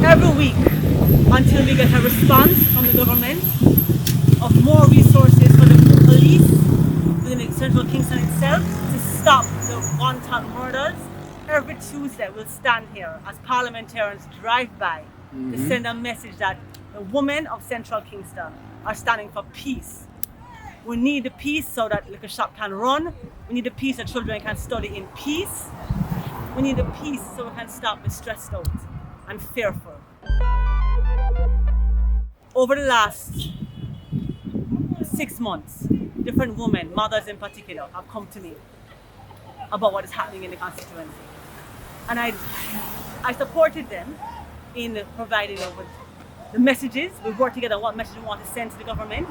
every week until we get a response from the government of more resources for the police within the Central Kingston itself to stop the wanton murders. Every Tuesday we'll stand here as parliamentarians drive by to send a message that the women of Central Kingston are standing for peace. We need the peace so that liquor shop can run. We need the peace that children can study in peace. We need the peace so we can stop being stressed out and fearful. Over the last 6 months, different women, mothers in particular, have come to me about what is happening in the constituency. And I supported them in providing them with the messages. We worked together on what message we want to send to the government.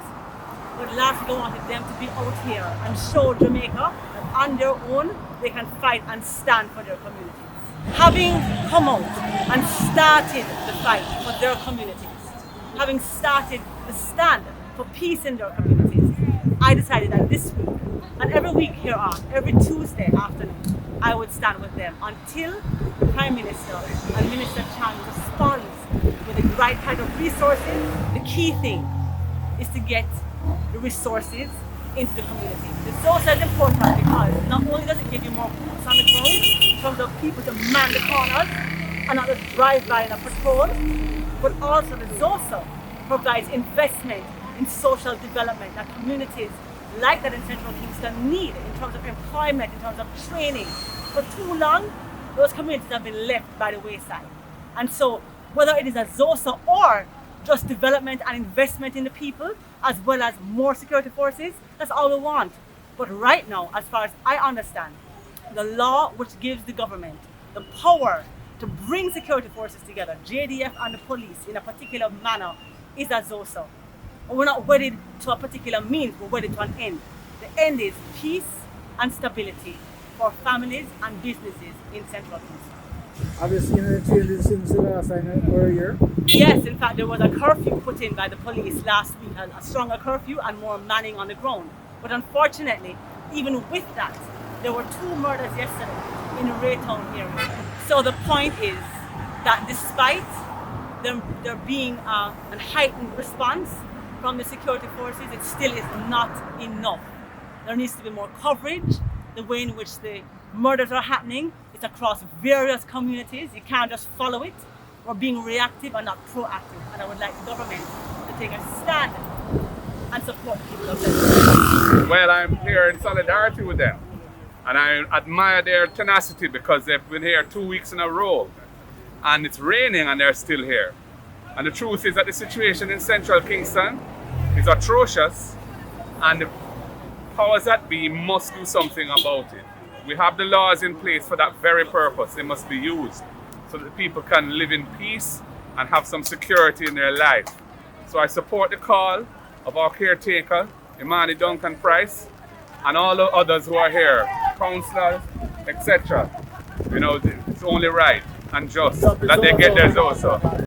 But lastly, I wanted them to be out here and show Jamaica that on their own, they can fight and stand for their communities. Having come out and started the fight for their communities, having started the stand for peace in their communities, I decided that this week, and every week here on, every Tuesday afternoon, I would stand with them until the Prime Minister and Minister Chan responds with the right kind of resources. The key thing is to get the resources into the community. The ZOSA is important because not only does it give you more boots on the ground in terms of people to man the corners and not just drive by in a patrol, but also the ZOSA provides investment in social development that communities like that in Central Kingston need in terms of employment, in terms of training. For too long, those communities have been left by the wayside. And so whether it is a ZOSA or just development and investment in the people, as well as more security forces, that's all we want. But right now, as far as I understand, the law which gives the government the power to bring security forces together, JDF and the police, in a particular manner, is a ZOSA. And we're not wedded to a particular means, we're wedded to an end. The end is peace and stability for families and businesses in Central Kingston. Have you seen any changes since the last time or a year? Yes, in fact, there was a curfew put in by the police last week, a stronger curfew and more manning on the ground. But unfortunately, even with that, there were 2 murders yesterday in the Raytown area. So the point is that despite there being a heightened response from the security forces, it still is not enough. There needs to be more coverage. The way in which the murders are happening is across various communities. You can't just follow it. We're being reactive and not proactive. And I would like the government to take a stand and support the people of Central. Well, I'm here in solidarity with them. And I admire their tenacity because they've been here 2 weeks in a row. And it's raining and they're still here. And the truth is that the situation in Central Kingston is atrocious, and the powers that be must do something about it. We have the laws in place for that very purpose. They must be used so that people can live in peace and have some security in their life. So I support the call of our caretaker, Imani Duncan-Price, and all the others who are here, councillors, etc. You know, it's only right and just that they get theirs also.